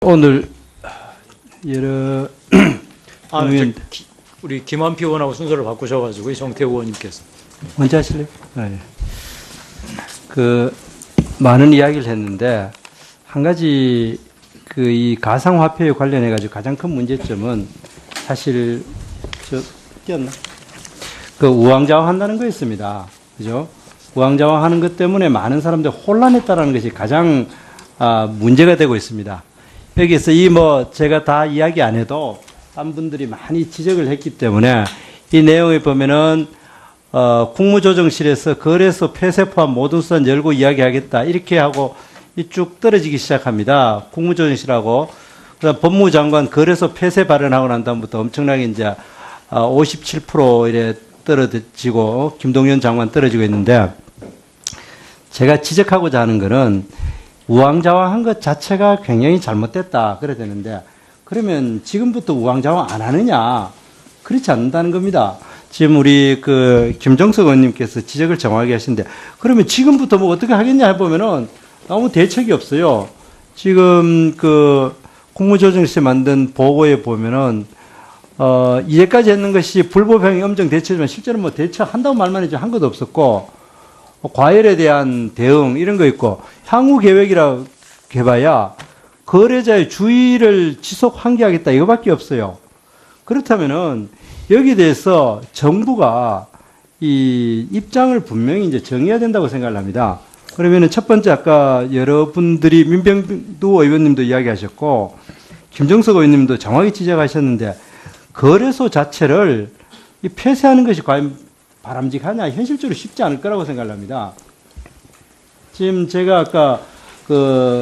오늘 여러 우리 김한표 의원하고 순서를 바꾸셔가지고 정태우 의원님께서 먼저 하실래요? 네. 많은 이야기를 했는데 한 가지 이 가상화폐에 관련해 가지고 가장 큰 문제점은 사실 뛰었나? 우왕좌왕한다는 거였습니다. 그죠? 우왕좌왕하는 것 때문에 많은 사람들이 혼란했다라는 것이 가장 문제가 되고 있습니다. 여기서 제가 다 이야기 안 해도 딴 분들이 많이 지적을 했기 때문에 이 내용에 보면은 국무조정실에서 거래소 폐쇄 포함 모든 수단 열고 이야기하겠다 이렇게 하고 쭉 떨어지기 시작합니다. 국무조정실하고 그다음 법무부 장관 거래소 폐쇄 발언하고 난 다음부터 엄청나게 이제 57% 이래 떨어지고 김동연 장관 떨어지고 있는데 제가 지적하고자 하는 거는 우왕좌왕한 것 자체가 굉장히 잘못됐다 그래야 되는데 그러면 지금부터 우왕좌왕 안 하느냐 그렇지 않는다는 겁니다. 지금 우리 김정석 의원님께서 지적을 정확하게 하시는데 그러면 지금부터 어떻게 하겠냐 해보면은 아무 대책이 없어요. 지금 국무조정실에 만든 보고에 보면은 이제까지 했는 것이 불법행위 엄정 대처지만 실제로 대처한다고 말만 했지 한 것도 없었고 과열에 대한 대응 이런 거 있고 향후 계획이라고 해봐야 거래자의 주의를 지속 환기하겠다 이거밖에 없어요. 그렇다면은 여기에 대해서 정부가 이 입장을 분명히 이제 정해야 된다고 생각을 합니다. 그러면은 첫 번째 아까 여러분들이 민병두 의원님도 이야기하셨고 김정석 의원님도 정확히 지적하셨는데 거래소 자체를 폐쇄하는 것이 과연 바람직하냐 현실적으로 쉽지 않을 거라고 생각을 합니다. 지금 제가 아까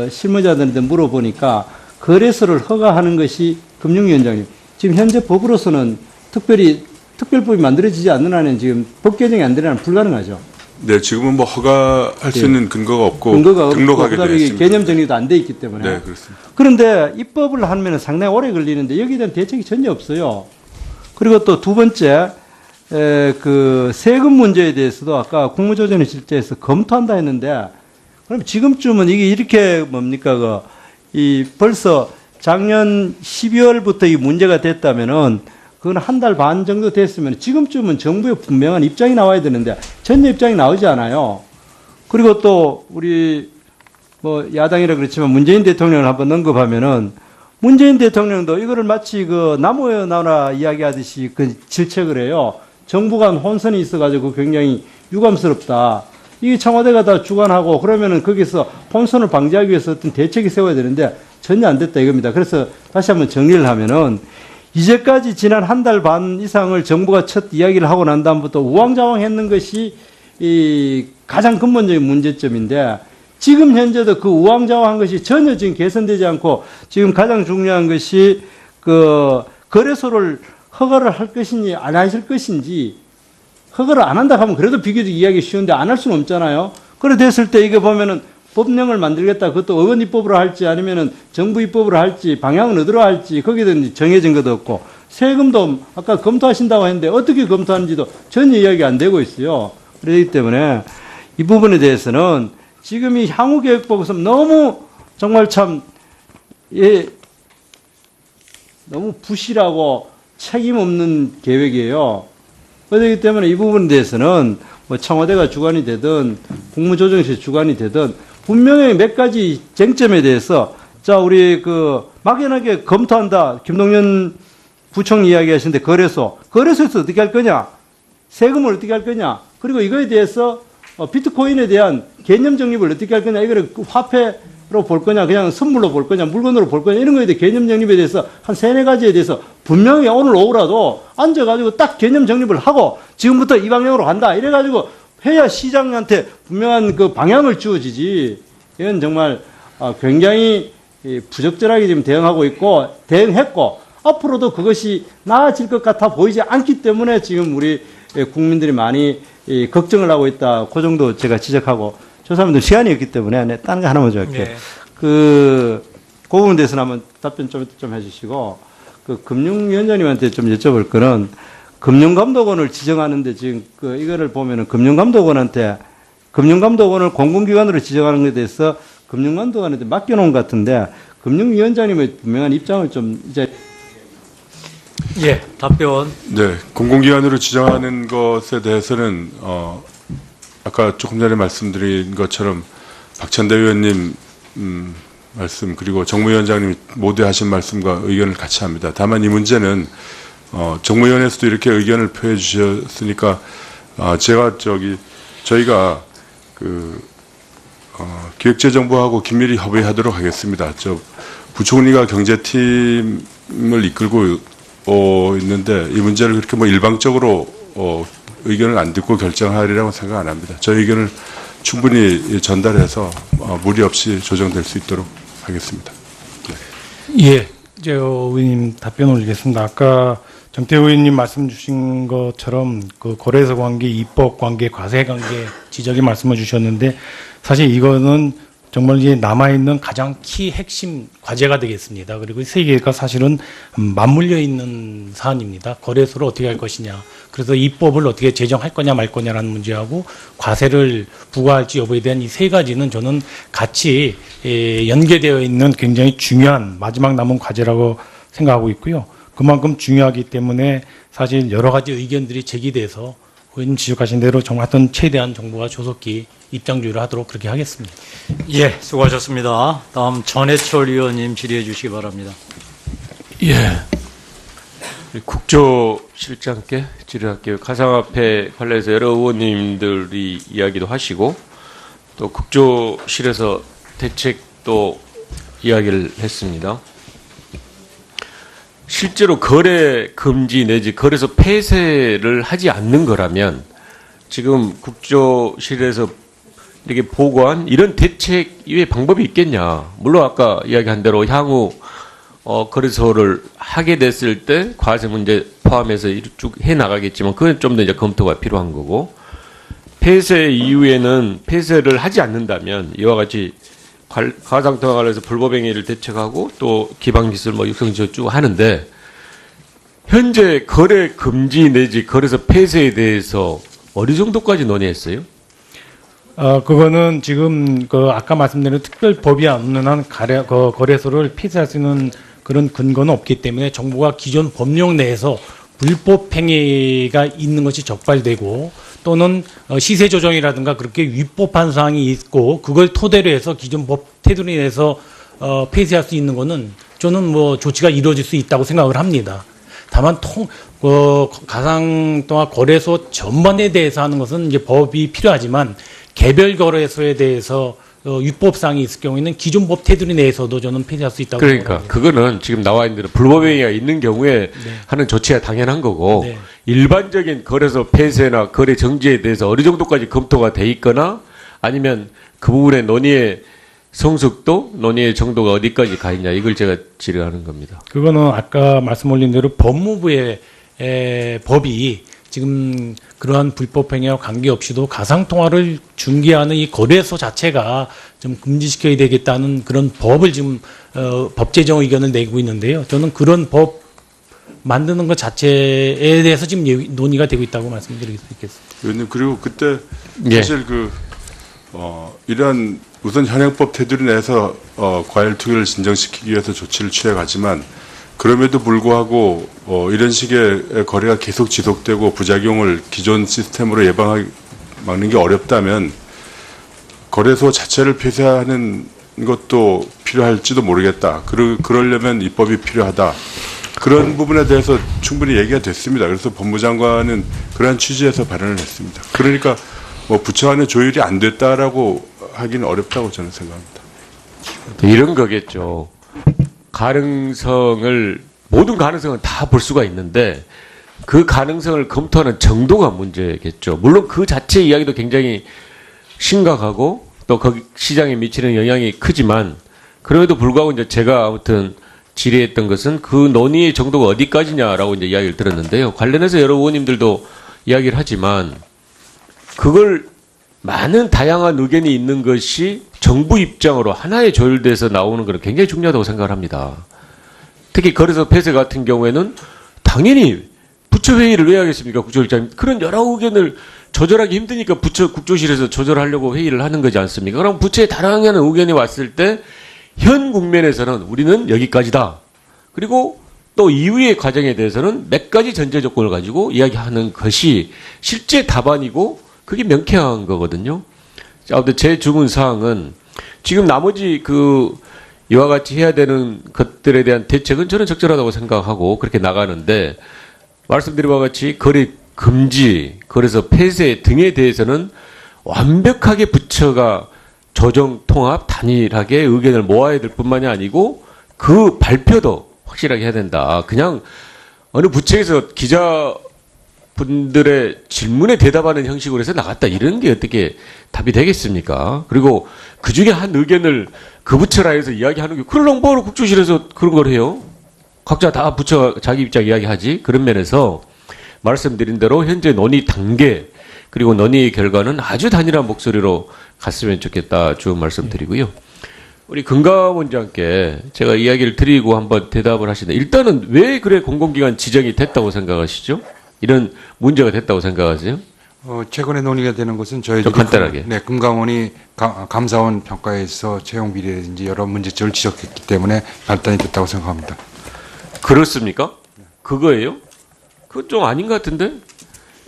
실무자들한테 물어보니까 거래소를 허가하는 것이 금융위원장님 지금 현재 법으로서는 특별법이 만들어지지 않는 한은 지금 법 개정이 안 되는 한은 불가능하죠. 네, 지금은 허가할 수 있는 근거가 없고 등록하게 되어 있습니다. 개념 정리도 안 돼 있기 때문에. 네, 그렇습니다. 그런데 입법을 하면 상당히 오래 걸리는데 여기에 대한 대책이 전혀 없어요. 그리고 또 두 번째 세금 문제에 대해서도 아까 국무조정실장에서 검토한다 했는데 그럼 지금쯤은 이게 이렇게 벌써 작년 12월부터 이 문제가 됐다면은 그건 한 달 반 정도 됐으면 지금쯤은 정부의 분명한 입장이 나와야 되는데 전혀 입장이 나오지 않아요. 그리고 또 우리 야당이라 그렇지만 문재인 대통령을 한번 언급하면은 문재인 대통령도 이거를 마치 나무에 나라 이야기하듯이 질책을 해요. 정부 간 혼선이 있어가지고 굉장히 유감스럽다. 이게 청와대가 다 주관하고 그러면은 거기서 혼선을 방지하기 위해서 어떤 대책이 세워야 되는데 전혀 안 됐다 이겁니다. 그래서 다시 한번 정리를 하면은 이제까지 지난 한 달 반 이상을 정부가 첫 이야기를 하고 난 다음부터 우왕좌왕 했는 것이 이 가장 근본적인 문제점인데 지금 현재도 그 우왕좌왕한 것이 전혀 지금 개선되지 않고 지금 가장 중요한 것이 거래소를 허가를 할 것인지 안 하실 것인지 허가를 안 한다 하면 그래도 비교적 이야기 쉬운데 안 할 수는 없잖아요. 그래 됐을 때 이게 보면은 법령을 만들겠다. 그것도 의원 입법으로 할지 아니면은 정부 입법으로 할지 방향은 어디로 할지 거기에는 정해진 것도 없고 세금도 아까 검토하신다고 했는데 어떻게 검토하는지도 전혀 이야기 안 되고 있어요. 그렇기 때문에 이 부분에 대해서는 지금 이 향후 계획 보고서 너무 정말 너무 부실하고 책임 없는 계획이에요. 그렇기 때문에 이 부분에 대해서는 청와대가 주관이 되든 국무조정실 주관이 되든 분명히 몇 가지 쟁점에 대해서 우리 막연하게 검토한다. 김동연 부총리 이야기하시는데 거래소에서 어떻게 할 거냐? 세금을 어떻게 할 거냐? 그리고 이거에 대해서 비트코인에 대한 개념 정립을 어떻게 할 거냐? 이거를 화폐로 볼 거냐? 그냥 선물로 볼 거냐? 물건으로 볼 거냐? 이런 거에 대해 개념 정립에 대해서 한 3-4가지에 대해서 분명히 오늘 오후라도 앉아가지고 딱 개념 정립을 하고 지금부터 이 방향으로 간다. 이래가지고 해야 시장한테 분명한 방향을 주어지지. 이건 정말 굉장히 부적절하게 지금 대응했고 앞으로도 그것이 나아질 것 같아 보이지 않기 때문에 지금 우리 국민들이 많이 걱정을 하고 있다. 그 정도 제가 지적하고 저 사람들 시간이 없기 때문에 다른 거 하나만 좀 할게요. 네. 그 부분에 대해서는 한번 답변 좀 해주시고 금융위원장님한테 좀 여쭤볼 거는 금융감독원을 지정하는데 지금 이거를 보면은 금융감독원을 공공기관으로 지정하는 것에 대해서 금융감독원한테 맡겨놓은 것 같은데 금융위원장님의 분명한 입장을 좀 이제 예, 답변. 네, 공공기관으로 지정하는 것에 대해서는 아까 조금 전에 말씀드린 것처럼 박찬대 의원님 말씀 그리고 정무위원장님이 모두 하신 말씀과 의견을 같이 합니다. 다만 이 문제는 정무위원회에서도 이렇게 의견을 표해 주셨으니까 저희가 기획재정부하고 긴밀히 협의하도록 하겠습니다. 부총리가 경제팀을 이끌고 있는데 이 문제를 그렇게 일방적으로 의견을 안 듣고 결정하리라고 생각 안 합니다. 저희 의견을 충분히 전달해서 무리 없이 조정될 수 있도록 하겠습니다. 예, 이제 의원님 답변 올리겠습니다. 아까 정태호 의원님 말씀 주신 것처럼 그 거래소 관계, 입법 관계, 과세 관계 지적의 말씀을 주셨는데 사실 이거는 정말 이제 남아있는 가장 키 핵심 과제가 되겠습니다. 그리고 이 세 개가 사실은 맞물려 있는 사안입니다. 거래소를 어떻게 할 것이냐. 그래서 입법을 어떻게 제정할 거냐 말 거냐라는 문제하고 과세를 부과할지 여부에 대한 이 세 가지는 저는 같이 연계되어 있는 굉장히 중요한 마지막 남은 과제라고 생각하고 있고요. 그만큼 중요하기 때문에 사실 여러 가지 의견들이 제기돼서 의원님 지적하신 대로 정말 어떤 최대한 정부가 조속히 입장 조율을 하도록 그렇게 하겠습니다. 예, 수고하셨습니다. 다음 전해철 의원님 질의해 주시기 바랍니다. 예. 국조실장께 질의할게요. 가상화폐 관련해서 여러 의원님들이 이야기도 하시고 또 국조실에서 대책도 이야기를 했습니다. 실제로 거래 금지 내지 거래소 폐쇄를 하지 않는 거라면 지금 국조실에서 이렇게 보고한 이런 대책 이외에 방법이 있겠냐. 물론 아까 이야기한 대로 향후 거래소를 하게 됐을 때 과세 문제 포함해서 쭉 해나가겠지만 그건 좀 더 이제 검토가 필요한 거고 폐쇄 이후에는 폐쇄를 하지 않는다면 이와 같이 가상통화 관련해서 불법행위를 대책하고 또 기반기술 육성지원 쭉 하는데 현재 거래 금지 내지 거래소 폐쇄에 대해서 어느 정도까지 논의했어요? 그거는 지금 아까 말씀드린 특별법이 없는 한 거래소를 폐쇄할 수 있는 그런 근거는 없기 때문에 정부가 기존 법령 내에서 불법 행위가 있는 것이 적발되고 또는 시세 조정이라든가 그렇게 위법한 사항이 있고 그걸 토대로 해서 기존 법 테두리 내에서 폐쇄할 수 있는 거는 저는 조치가 이루어질 수 있다고 생각을 합니다. 다만 가상통화 거래소 전반에 대해서 하는 것은 이제 법이 필요하지만 개별 거래소에 대해서 위법사항이 있을 경우에는 기존 법 테두리 내에서도 저는 폐쇄할 수 있다고 그러니까 생각합니다. 그거는 지금 나와 있는 대로 불법행위가 있는 경우에 네. 하는 조치가 당연한 거고 네. 일반적인 거래소 폐쇄나 거래 정지에 대해서 어느 정도까지 검토가 돼 있거나 아니면 그 부분의 논의의 성숙도, 논의의 정도가 어디까지 가 있냐 이걸 제가 질의하는 겁니다. 그거는 아까 말씀 올린 대로 법무부의 법이 지금 그러한 불법 행위와 관계없이도 가상통화를 중개하는 이 거래소 자체가 좀 금지시켜야 되겠다는 그런 법을 지금 법 제정 의견을 내고 있는데요. 저는 그런 법 만드는 것 자체에 대해서 지금 논의가 되고 있다고 말씀드릴 수 있겠습니다. 의원님 그리고 그때 예. 사실 이런 우선 현행법 테두리 내에서 과열 투기를 진정시키기 위해서 조치를 취해가지만 그럼에도 불구하고 이런 식의 거래가 계속 지속되고 부작용을 기존 시스템으로 막는 게 어렵다면 거래소 자체를 폐쇄하는 것도 필요할지도 모르겠다. 그러려면 입법이 필요하다. 그런 부분에 대해서 충분히 얘기가 됐습니다. 그래서 법무장관은 그러한 취지에서 발언을 했습니다. 그러니까 부처 간의 조율이 안 됐다라고 하기는 어렵다고 저는 생각합니다. 이런 거겠죠. 모든 가능성을 다 볼 수가 있는데 그 가능성을 검토하는 정도가 문제겠죠. 물론 그 자체 이야기도 굉장히 심각하고 또 거기 시장에 미치는 영향이 크지만 그럼에도 불구하고 이제 제가 아무튼 질의했던 것은 그 논의의 정도가 어디까지냐라고 이제 이야기를 들었는데요. 관련해서 여러 의원님들도 이야기를 하지만 그걸 많은 다양한 의견이 있는 것이 정부 입장으로 하나의 조율돼서 나오는 것은 굉장히 중요하다고 생각을 합니다. 특히 거래소 폐쇄 같은 경우에는 당연히 부처회의를 왜 하겠습니까? 국조실장. 그런 여러 의견을 조절하기 힘드니까 국조실에서 조절하려고 회의를 하는 거지 않습니까? 그럼 부처에 다양한 의견이 왔을 때 현 국면에서는 우리는 여기까지다. 그리고 또 이후의 과정에 대해서는 몇 가지 전제 조건을 가지고 이야기하는 것이 실제 답안이고 그게 명쾌한 거거든요. 자, 아무튼 제 주문 사항은 지금 나머지 이와 같이 해야 되는 것들에 대한 대책은 저는 적절하다고 생각하고 그렇게 나가는데 말씀드린 바와 같이 거래 금지, 거래소 폐쇄 등에 대해서는 완벽하게 부처가 조정, 통합, 단일하게 의견을 모아야 될 뿐만이 아니고 그 발표도 확실하게 해야 된다. 그냥 어느 부처에서 기자분들의 질문에 대답하는 형식으로 해서 나갔다. 이런 게 어떻게 답이 되겠습니까? 그리고 그 중에 한 의견을 그 부처라 해서 이야기하는 게 그걸 뭐하러 국조실에서 그런 걸 해요? 각자 다 부처가 자기 입장 이야기하지. 그런 면에서 말씀드린 대로 현재 논의 단계 그리고 논의의 결과는 아주 단일한 목소리로 갔으면 좋겠다 주 말씀드리고요. 우리 금감원장께 제가 이야기를 드리고 한번 대답을 하시는데 일단은 왜 그래 공공기관 지정이 됐다고 생각하시죠? 이런 문제가 됐다고 생각하세요? 최근에 논의가 되는 것은 저희들이 좀 간단하게. 금감원이 감사원 평가에서 채용 비리라든지 여러 문제점을 지적했기 때문에 발단이 됐다고 생각합니다. 그렇습니까? 그거예요? 그건 좀 아닌 것 같은데?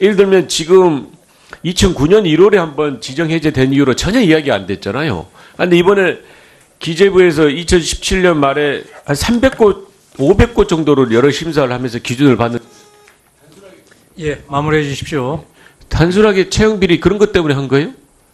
예를 들면 지금 2009년 1월에 한번 지정 해제된 이후로 전혀 이야기 안 됐잖아요. 근데 이번에 기재부에서 2017년 말에 한 300곳, 500곳 정도를 여러 심사를 하면서 기준을 받는 예, 마무리해 주십시오. 단순하게 채용 비리 그런 것 때문에 한 거예요?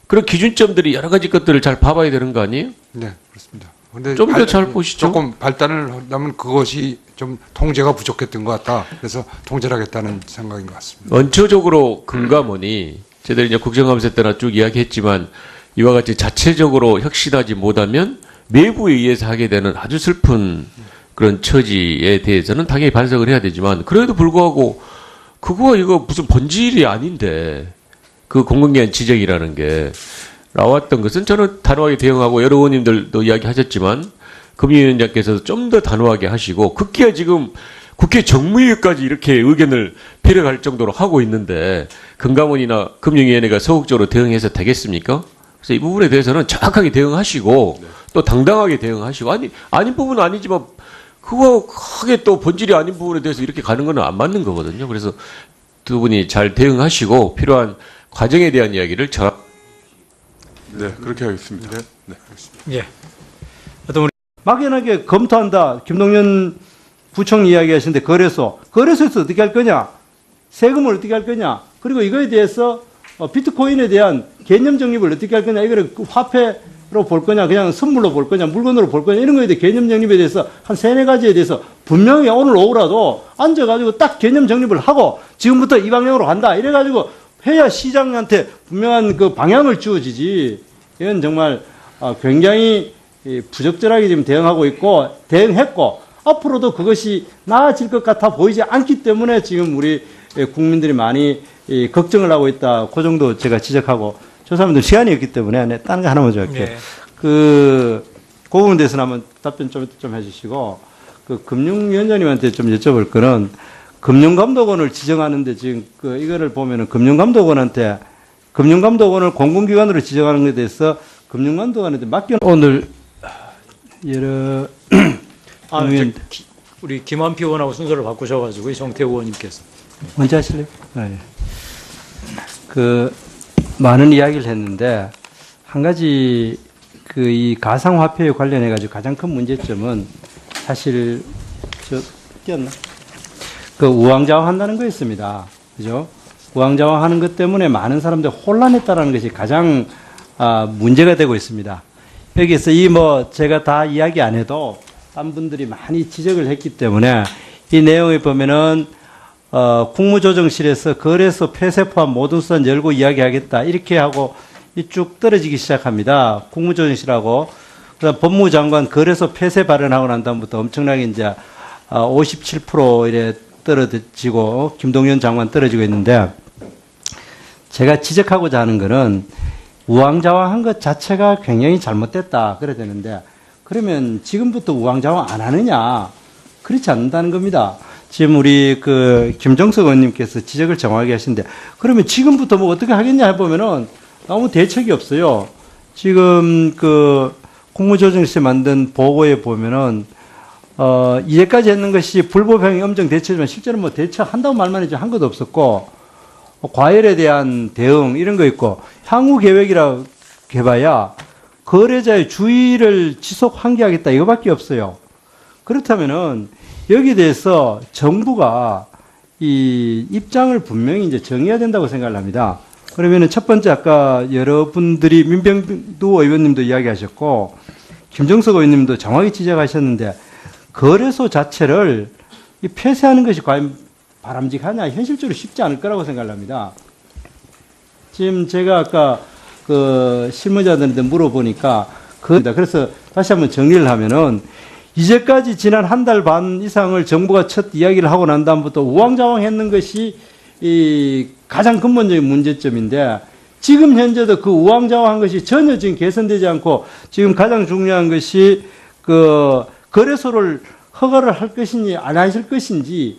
그런 기준점들이 여러 가지 것들을 잘 봐봐야 되는 거 아니에요? 네, 그렇습니다. 근데 좀 더 잘 보시죠. 조금 발단을 하려면 그것이 좀 통제가 부족했던 것 같다. 그래서 통제를 하겠다는 생각인 것 같습니다. 원초적으로 금감원이 저희들이 이제 국정감사 때나 쭉 이야기했지만 이와 같이 자체적으로 혁신하지 못하면 외부에 의해서 하게 되는 아주 슬픈 그런 처지에 대해서는 당연히 반성을 해야 되지만 그래도 불구하고 그거와 이거 무슨 본질이 아닌데 그 공공기관 지정이라는 게 나왔던 것은 저는 단호하게 대응하고 여러 의원님들도 이야기하셨지만 금융위원장께서 좀 더 단호하게 하시고 급기야 지금 국회 정무위까지 이렇게 의견을 필요할 정도로 하고 있는데 금감원이나 금융위원회가 소극적으로 대응해서 되겠습니까? 그래서 이 부분에 대해서는 정확하게 대응하시고 또 당당하게 대응하시고 아닌 부분은 아니지만 그거 크게 또 본질이 아닌 부분에 대해서 이렇게 가는 건 안 맞는 거거든요. 그래서 두 분이 잘 대응하시고 필요한 과정에 대한 이야기를 네, 그렇게 하겠습니다. 네. 예. 하여튼 우리 막연하게 검토한다. 김동연 부총 이야기하시는데 거래소에서 어떻게 할 거냐? 세금을 어떻게 할 거냐? 그리고 이거에 대해서 비트코인에 대한 개념 정립을 어떻게 할 거냐? 이거를 화폐로 볼 거냐? 그냥 선물로 볼 거냐? 물건으로 볼 거냐? 이런 거에 대해 개념 정립에 대해서 한 3-4가지에 대해서 분명히 오늘 오후라도 앉아가지고 딱 개념 정립을 하고 지금부터 이 방향으로 간다. 이래가지고 해야 시장한테 분명한 그 방향을 주어지지. 이건 정말 굉장히 부적절하게 지금 대응했고 앞으로도 그것이 나아질 것 같아 보이지 않기 때문에 지금 우리 국민들이 많이 걱정을 하고 있다. 그 정도 제가 지적하고 저 사람들 시간이 없기 때문에 다른 거 하나만 좀 할게요. 네. 그 부분에 대해서는 한번 답변 좀 해주시고 그 금융위원장님한테 좀 여쭤볼 거는 금융감독원을 지정하는데 지금 이거를 보면은 금융감독원을 공공기관으로 지정하는 것에 대해서 금융감독원한테 오늘 여러 우리 김한표 의원하고 순서를 바꾸셔가지고 정태우 의원님께서 먼저 하실래요? 네. 많은 이야기를 했는데 한 가지 이 가상화폐에 관련해 가지고 가장 큰 문제점은 사실 우왕좌왕한다는 거였습니다. 그죠? 우왕좌왕하는 것 때문에 많은 사람들이 혼란했다라는 것이 가장 문제가 되고 있습니다. 여기서 제가 다 이야기 안 해도 딴 분들이 많이 지적을 했기 때문에 이 내용에 보면은 국무조정실에서 거래소 폐쇄 포함 모든 수단 열고 이야기하겠다 이렇게 하고 쭉 떨어지기 시작합니다. 국무조정실하고 그다음 법무장관 거래소 폐쇄 발언하고 난 다음부터 엄청나게 이제 57% 이래 떨어지고 김동연 장관 떨어지고 있는데 제가 지적하고자 하는 거는 우왕좌왕한 것 자체가 굉장히 잘못됐다 그래야 되는데 그러면 지금부터 우왕좌왕 안 하느냐 그렇지 않는다는 겁니다. 지금 우리 김정석 의원님께서 지적을 정확하게 하시는데 그러면 지금부터 어떻게 하겠냐 해보면은 아무 대책이 없어요. 지금 국무조정실이 만든 보고에 보면은 이제까지 했는 것이 불법행위 엄정 대처지만 실제로 뭐 대처한다고 말만 했지 한 것도 없었고 과열에 대한 대응 이런 거 있고 향후 계획이라고 해봐야 거래자의 주의를 지속 환기하겠다 이거밖에 없어요. 그렇다면은 여기에 대해서 정부가 이 입장을 분명히 이제 정해야 된다고 생각을 합니다. 그러면은 첫 번째 아까 여러분들이 민병두 의원님도 이야기하셨고 김정석 의원님도 정확히 지적하셨는데 거래소 자체를 이 폐쇄하는 것이 과연 바람직하냐 현실적으로 쉽지 않을 거라고 생각을 합니다. 지금 제가 아까 그 실무자들한테 물어보니까 그래서 다시 한번 정리를 하면은 이제까지 지난 한 달 반 이상을 정부가 첫 이야기를 하고 난 다음부터 우왕좌왕했는 것이 이 가장 근본적인 문제점인데 지금 현재도 그 우왕좌왕한 것이 전혀 지금 개선되지 않고 지금 가장 중요한 것이 그 거래소를 허가를 할 것인지 안 하실 것인지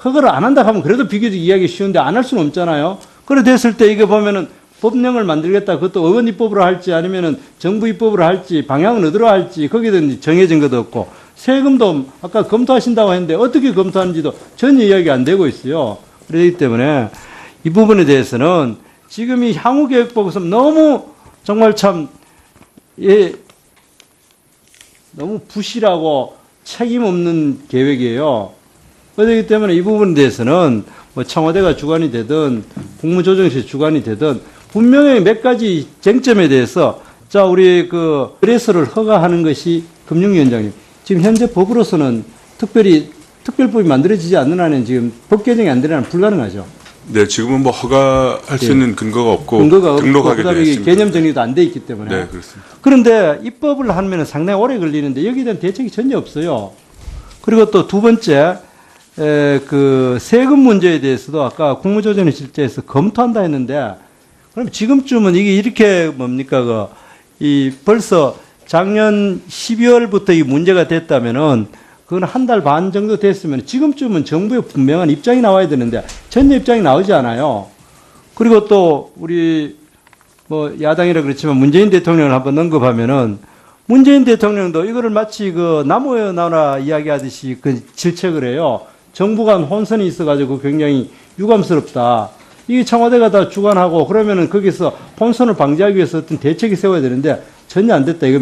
허가를 안 한다 하면 그래도 비교적 이야기 쉬운데 안 할 수는 없잖아요. 그래 됐을 때 이게 보면은 법령을 만들겠다. 그것도 의원 입법으로 할지 아니면은 정부 입법으로 할지 방향은 어디로 할지 거기에 정해진 것도 없고 세금도 아까 검토하신다고 했는데 어떻게 검토하는지도 전혀 이야기 안 되고 있어요. 그렇기 때문에 이 부분에 대해서는 지금 이 향후계획법에서 너무 정말 참 너무 부실하고 책임 없는 계획이에요. 그렇기 때문에 이 부분에 대해서는 뭐 청와대가 주관이 되든 국무조정실 주관이 되든 분명히 몇 가지 쟁점에 대해서 자 우리 그 거래소를 허가하는 것이 금융위원장님 지금 현재 법으로서는 특별법이 만들어지지 않는 한은 지금 법 개정이 안 되는 한은 불가능하죠. 네, 지금은 뭐 허가할 수 있는 근거가 없고 근거가 등록하게 되어 없고 있습니다. 개념 정리도 안 돼 있기 때문에. 네, 그렇습니다. 그런데 입법을 하면 상당히 오래 걸리는데 여기에 대한 대책이 전혀 없어요. 그리고 또 두 번째 그 세금 문제에 대해서도 아까 국무조정실장에서 검토한다 했는데 그럼 지금쯤은 이게 이렇게 뭡니까 이 벌써 작년 12월부터 이 문제가 됐다면은 그건 한 달 반 정도 됐으면 지금쯤은 정부의 분명한 입장이 나와야 되는데 전혀 입장이 나오지 않아요. 그리고 또 우리 뭐 야당이라 그렇지만 문재인 대통령을 한번 언급하면은 문재인 대통령도 이거를 마치 그 나무에 나라 이야기하듯이 그 질책을 해요. 정부 간 혼선이 있어가지고 굉장히 유감스럽다. 이게 청와대가 다 주관하고 그러면은 거기서 혼선을 방지하기 위해서 어떤 대책이 세워야 되는데 전혀 안 됐다. 이거